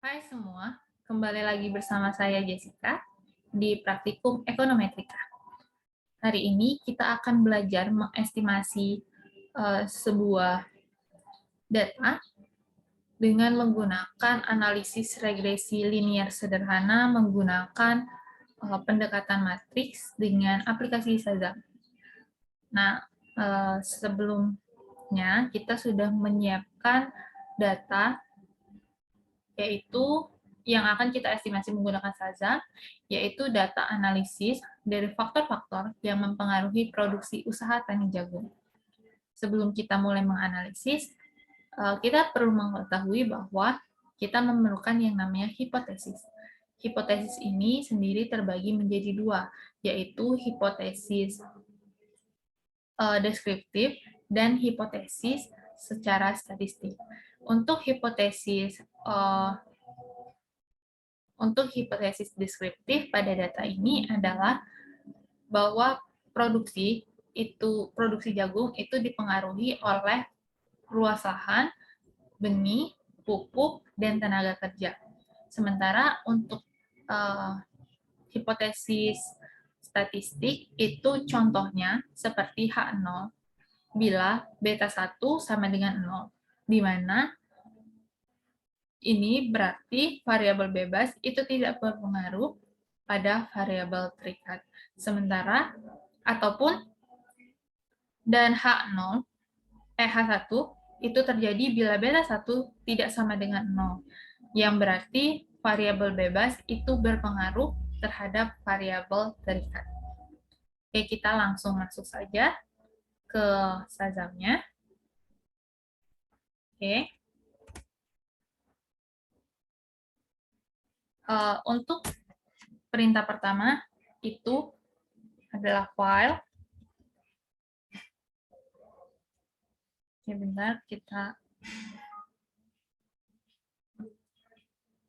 Hai semua, kembali lagi bersama saya Jessica di Praktikum Ekonometrika. Hari ini kita akan belajar mengestimasi sebuah data dengan menggunakan analisis regresi linier sederhana menggunakan pendekatan matriks dengan aplikasi Shazam. Nah, sebelumnya kita sudah menyiapkan data yaitu yang akan kita estimasi menggunakan Shazam, yaitu data analisis dari faktor-faktor yang mempengaruhi produksi usaha tani jagung. Sebelum kita mulai menganalisis, kita perlu mengetahui bahwa kita memerlukan yang namanya hipotesis. Hipotesis ini sendiri terbagi menjadi dua, yaitu hipotesis deskriptif dan hipotesis secara statistik. Untuk hipotesis deskriptif pada data ini adalah bahwa produksi jagung itu dipengaruhi oleh luas lahan, benih, pupuk, dan tenaga kerja. Sementara untuk hipotesis statistik itu contohnya seperti H0 bila beta 1 sama dengan 0, di mana ini berarti variabel bebas itu tidak berpengaruh pada variabel terikat. Sementara, ataupun, dan H1 itu terjadi bila beta 1 tidak sama dengan 0, yang berarti variabel bebas itu berpengaruh terhadap variabel terikat. Oke, kita langsung masuk saja ke Shazam-nya. Oke. Untuk perintah pertama itu adalah file. Oke, bentar,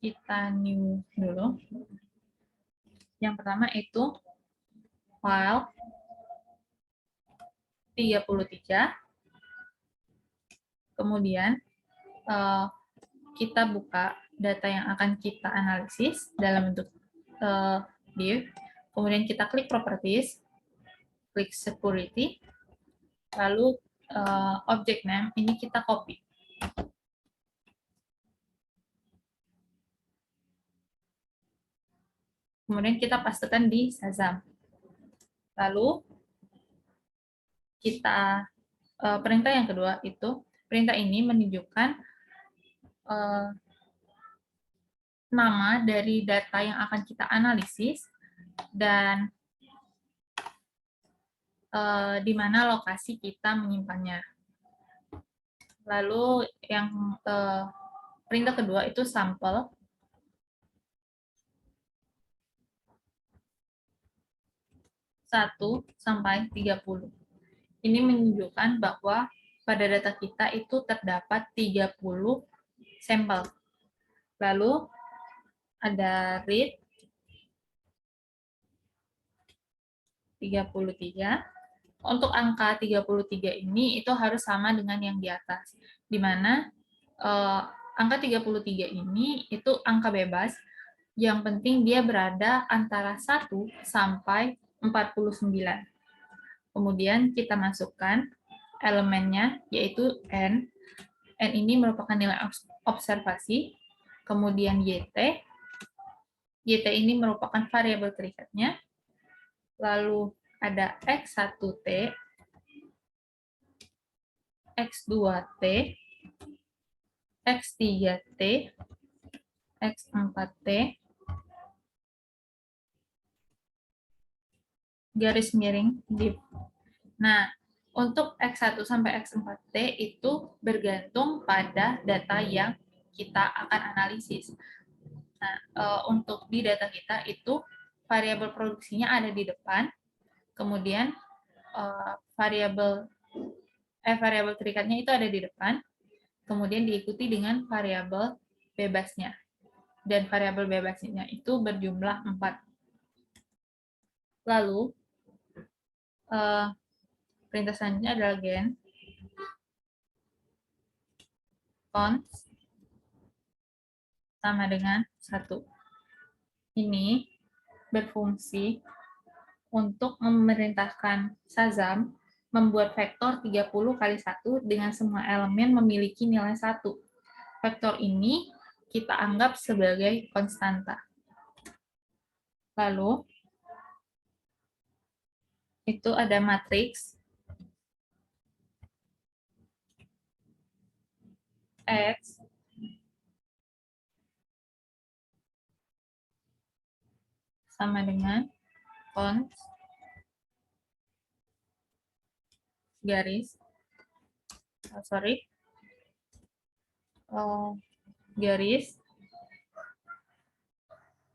kita new dulu. Yang pertama itu file 33. Kemudian kita buka data yang akan kita analisis dalam bentuk div. Kemudian kita klik properties, klik security, lalu object name ini kita copy. Kemudian kita pastekan di Shazam. Lalu kita perintah yang kedua itu, perintah ini menunjukkan nama dari data yang akan kita analisis dan di mana lokasi kita menyimpannya. Lalu yang perintah kedua itu sampel. Satu sampai 30. Ini menunjukkan bahwa pada data kita itu terdapat 30 sampel. Lalu ada read 33. Untuk angka 33 ini itu harus sama dengan yang di atas, di mana angka 33 ini itu angka bebas, yang penting dia berada antara 1 sampai 49. Kemudian kita masukkan elemennya, yaitu N. N ini merupakan nilai observasi, kemudian YT. YT ini merupakan variabel terikatnya, lalu ada X1T, X2T, X3T, X4T, garis miring div. Nah, untuk X1 sampai X4T itu bergantung pada data yang kita akan analisis. Nah, untuk di data kita itu variabel produksinya ada di depan, kemudian variabel terikatnya itu ada di depan, kemudian diikuti dengan variabel bebasnya. Dan variabel bebasnya itu berjumlah 4. Lalu, perintah selanjutnya adalah gen const sama dengan 1. Ini berfungsi untuk memerintahkan Shazam membuat vektor 30 kali 1 dengan semua elemen memiliki nilai 1. Vektor ini kita anggap sebagai konstanta. Lalu, itu ada matriks X sama dengan cons garis garis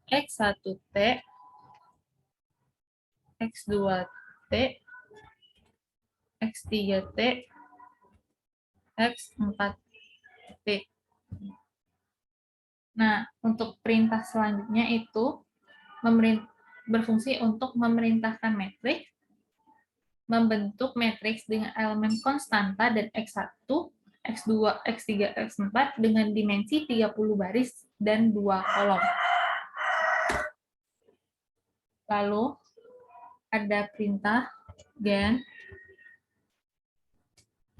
X1T X2T X3T X4T. Nah, untuk perintah selanjutnya itu berfungsi untuk memerintahkan matriks, membentuk matriks dengan elemen konstanta dan X1, X2, X3, X4 dengan dimensi 30 baris dan 2 kolom. Lalu ada perintah gen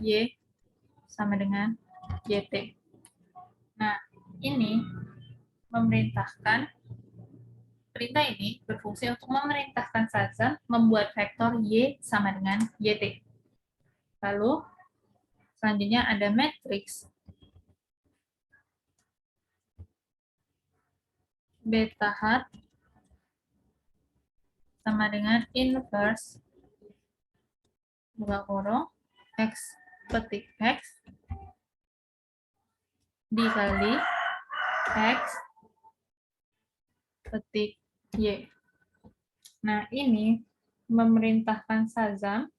Y sama dengan YT. Nah, ini perintah ini berfungsi untuk memerintahkan Shazam membuat vektor Y sama dengan YT. Lalu, selanjutnya ada matriks beta hat sama dengan inverse buka kurung X petik X dikali X petik Y. Nah, ini memerintahkan Shazam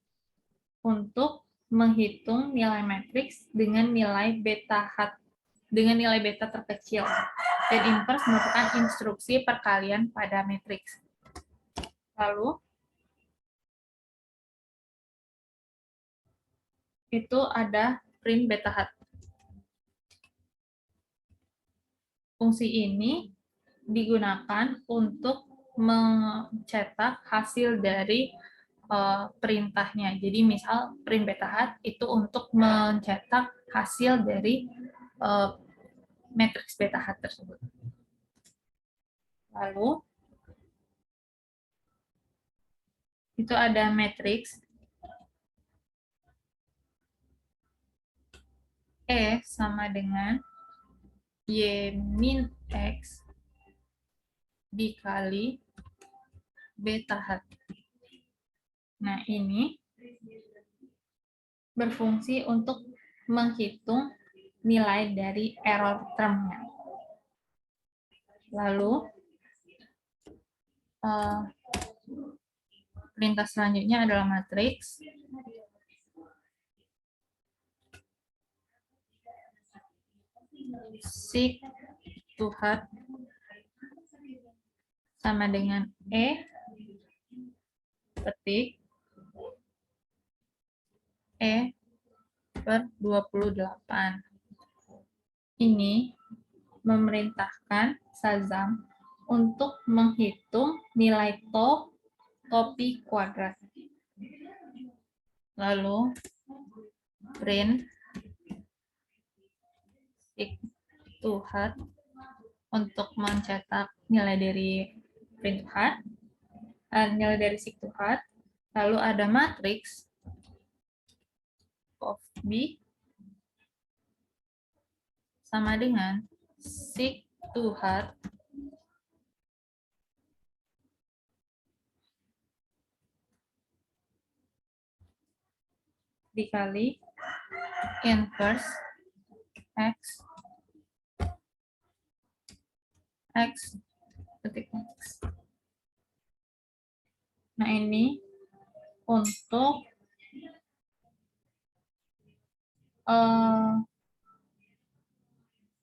untuk menghitung nilai matriks dengan nilai beta terkecil. Dan inverse merupakan instruksi perkalian pada matriks. Lalu, itu ada print beta hat. Fungsi ini digunakan untuk mencetak hasil dari perintahnya. Jadi misal print beta hat itu untuk mencetak hasil dari matriks beta hat tersebut. Lalu itu ada matriks E sama dengan Y min X dikali beta hat. Nah, ini berfungsi untuk menghitung nilai dari error termnya. Lalu, perintah selanjutnya adalah matriks sig to hat sama dengan E petik E per 28. Ini memerintahkan Shazam untuk menghitung nilai topi kuadrat. Lalu print sig to hat untuk mencetak nilai dari print hat, nilai dari sig to hat. Lalu ada matriks of B sama dengan sig to hat dikali inverse X petik X. Nah, ini untuk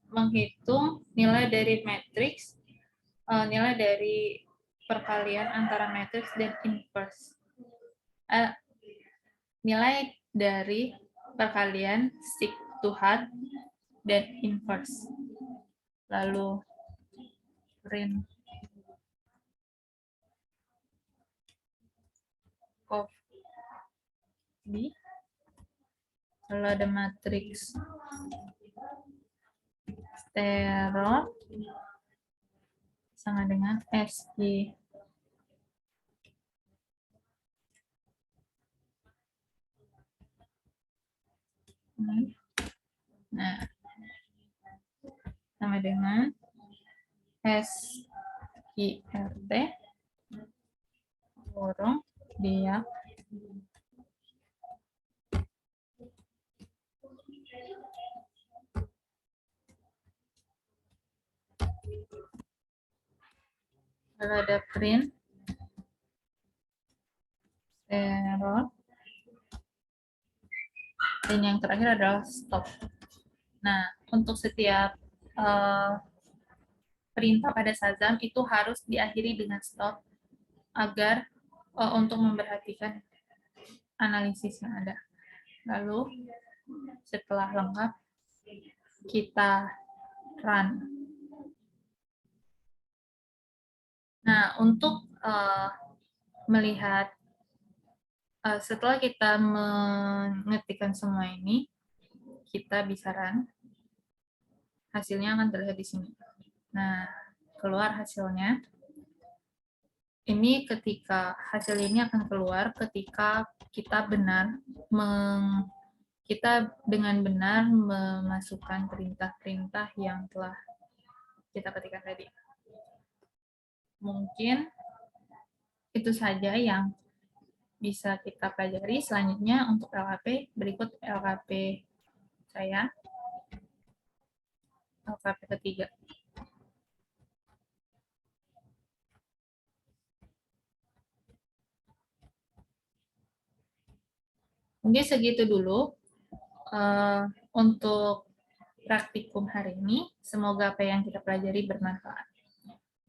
menghitung nilai dari matriks, nilai dari perkalian antara matriks dan inverse. Nilai dari perkalian sig to hat dan inverse. Lalu print of B. Lalu ada matriks stereo sama dengan SG. Nah, sama dengan SIRT kurung dia lalu ada print error dan yang terakhir adalah stop. Nah, untuk setiap perintah pada Shazam itu harus diakhiri dengan stop agar untuk memperhatikan analisis yang ada. Lalu setelah lengkap kita run. Nah, untuk melihat setelah kita mengetikkan semua ini, kita bisa run. Hasilnya akan terlihat di sini. Nah, keluar hasilnya. Ini ketika hasil ini akan keluar ketika kita dengan benar memasukkan perintah-perintah yang telah kita ketikkan tadi. Mungkin itu saja yang bisa kita pelajari. Selanjutnya untuk LKP, berikut LKP saya. LKP ketiga. Mungkin segitu dulu untuk praktikum hari ini. Semoga apa yang kita pelajari bermanfaat.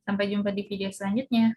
Sampai jumpa di video selanjutnya.